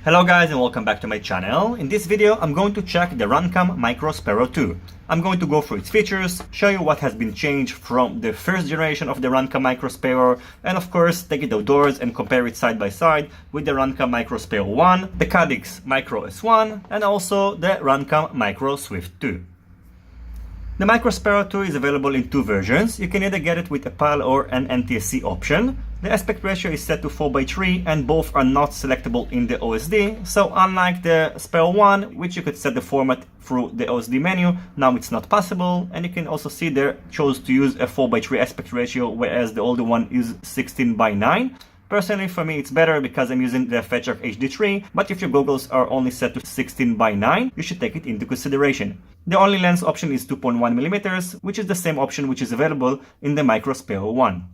Hello guys and welcome back to my channel. In this video I'm going to check the Runcam Micro Sparrow 2. I'm going to go through its features, show you what has been changed from the first generation of the Runcam Micro Sparrow, and of course take it outdoors and compare it side by side with the Runcam Micro Sparrow 1, the Caddx Micro S1, and also the Runcam Micro Swift 2. The Micro Sparrow 2 is available in two versions. You can either get it with a PAL or an NTSC option. The aspect ratio is set to 4:3 and both are not selectable in the OSD, so unlike the Sparrow 1, which you could set the format through the OSD menu, now it's not possible. And you can also see there chose to use a 4:3 aspect ratio, whereas the older one is 16:9. Personally, for me, it's better because I'm using the Fetchark HD3, but if your goggles are only set to 16:9, you should take it into consideration. The only lens option is 2.1mm, which is the same option which is available in the Micro Sparrow 1.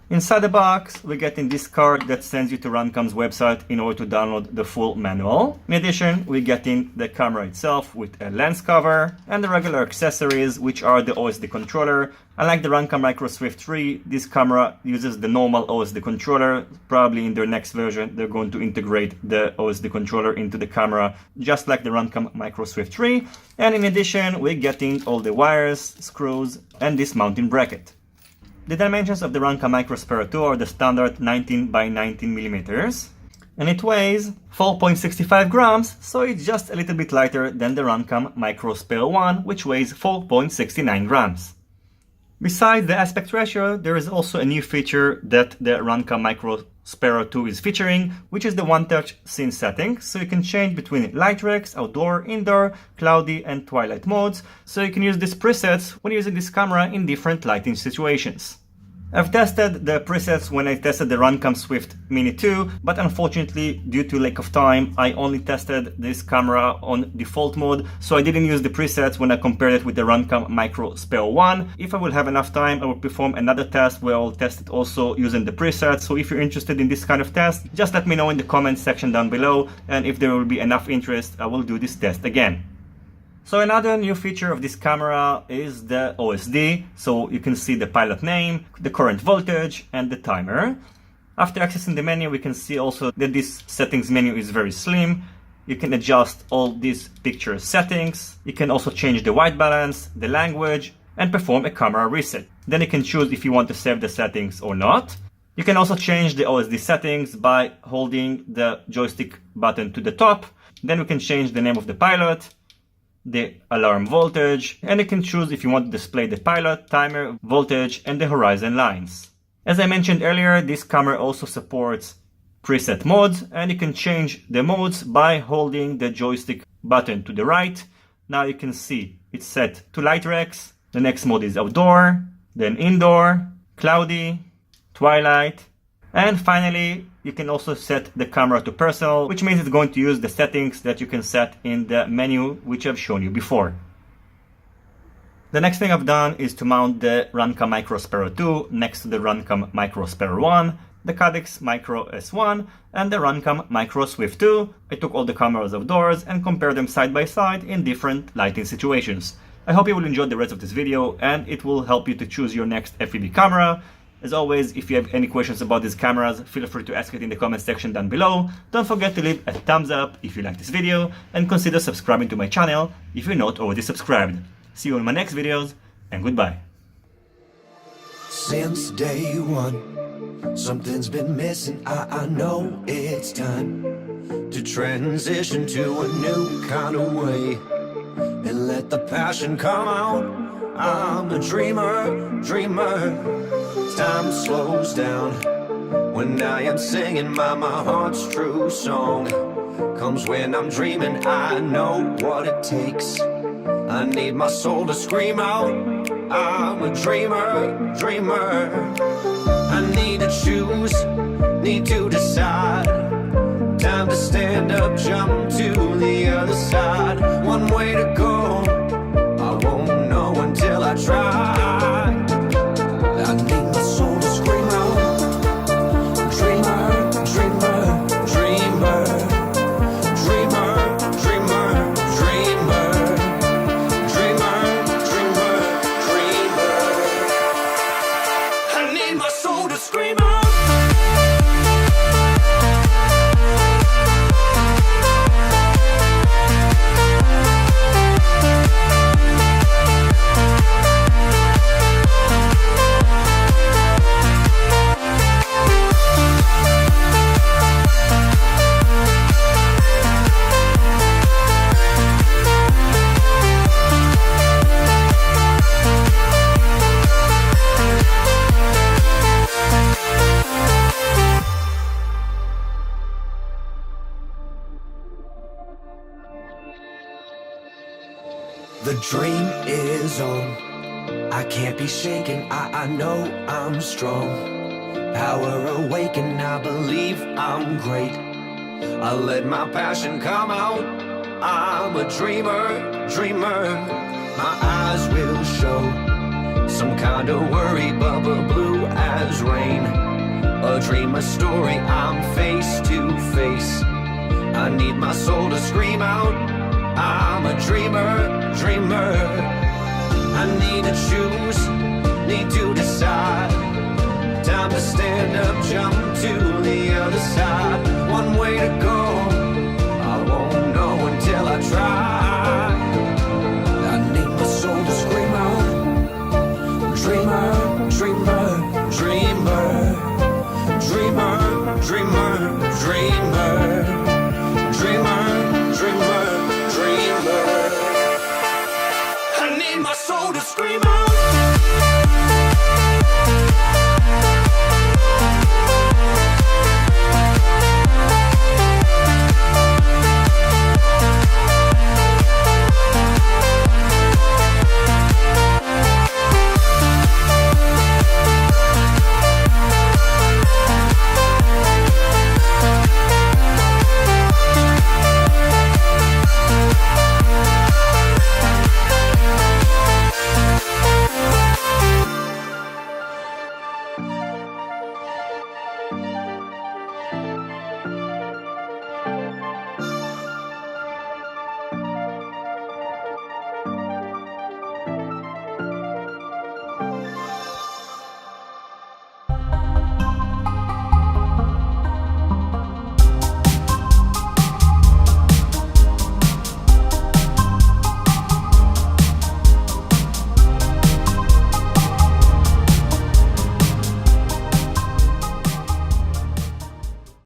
Inside the box, we get in this card that sends you to Runcam's website in order to download the full manual. In addition, we get in the camera itself with a lens cover and the regular accessories, which are the OSD controller. Unlike the Runcam Micro Swift 3, this camera uses the normal OSD controller. Probably in their next version, they're going to integrate the OSD controller into the camera, just like the Runcam Micro Swift 3. And in addition, we're getting all the wires, screws, and this mounting bracket. The dimensions of the Runcam Micro Sparrow 2 are the standard 19x19mm, and it weighs 4.65 grams, so it's just a little bit lighter than the Runcam Micro Sparrow 1, which weighs 4.69 grams. Besides the aspect ratio, there is also a new feature that the Runcam Micro Sparrow 2 is featuring, which is the Onetouch scene setting, so you can change between Lightrax, outdoor, indoor, cloudy, and Twilight modes, so you can use these presets when using this camera in different lighting situations. I've tested the presets when I tested the Runcam Swift Mini 2, but unfortunately, due to lack of time, I only tested this camera on default mode, so I didn't use the presets when I compared it with the Runcam Micro Sparrow 1. If I will have enough time, I will perform another test where I'll test it also using the presets, so if you're interested in this kind of test, just let me know in the comments section down below, and if there will be enough interest, I will do this test again. So another new feature of this camera is the OSD, so you can see the pilot name, the current voltage, and the timer. After accessing the menu, we can see also that this settings menu is very slim. You can adjust all these picture settings. You can also change the white balance, the language, and perform a camera reset. Then you can choose if you want to save the settings or not. You can also change the OSD settings by holding the joystick button to the top. Then we can change the name of the pilot, the alarm voltage, and you can choose if you want to display the pilot, timer, voltage, and the horizon lines. As I mentioned earlier, this camera also supports preset modes, and you can change the modes by holding the joystick button to the right. Now you can see it's set to Lightrax, the next mode is outdoor, then indoor, cloudy, Twilight, and finally you can also set the camera to personal, which means it's going to use the settings that you can set in the menu which I've shown you before. The next thing I've done is to mount the Runcam Micro Sparrow 2 next to the Runcam Micro Sparrow 1, the Caddx Micro S1, and the Runcam Micro Swift 2. I took all the cameras outdoors and compared them side by side in different lighting situations. I hope you will enjoy the rest of this video and it will help you to choose your next FPV camera. As always, if you have any questions about these cameras, feel free to ask it in the comment section down below. Don't forget to leave a thumbs up if you like this video and consider subscribing to my channel if you're not already subscribed. See you in my next videos and goodbye. Since day one, something's been missing. I know it's time to transition to a new kind of way and let the passion come out. I'm a dreamer, dreamer. Time slows down when I am singing my heart's true song. Comes when I'm dreaming, I know what it takes. I need my soul to scream out. I'm a dreamer, dreamer. I need to choose, need to decide. Time to stand up, jump to the other side. One way to go, I won't know until I try. I need my soul to scream out. Dreamer, dreamer, dreamer. Dreamer, dreamer, dreamer. Dreamer, dreamer, dreamer. I need my soul to scream out. The dream is on. I can't be shaken, I know I'm strong. Power awakened, I believe I'm great. I let my passion come out. I'm a dreamer, dreamer. My eyes will show some kind of worry, bubble blue as rain. A dream, a story, I'm face to face. I need my soul to scream out. I'm a dreamer, dreamer. I need to choose, need to decide. Time to stand up, jump to the other side. One way to go, I won't know until I try. I need my soul to scream out. Dreamer, dreamer, dreamer, dreamer, dreamer.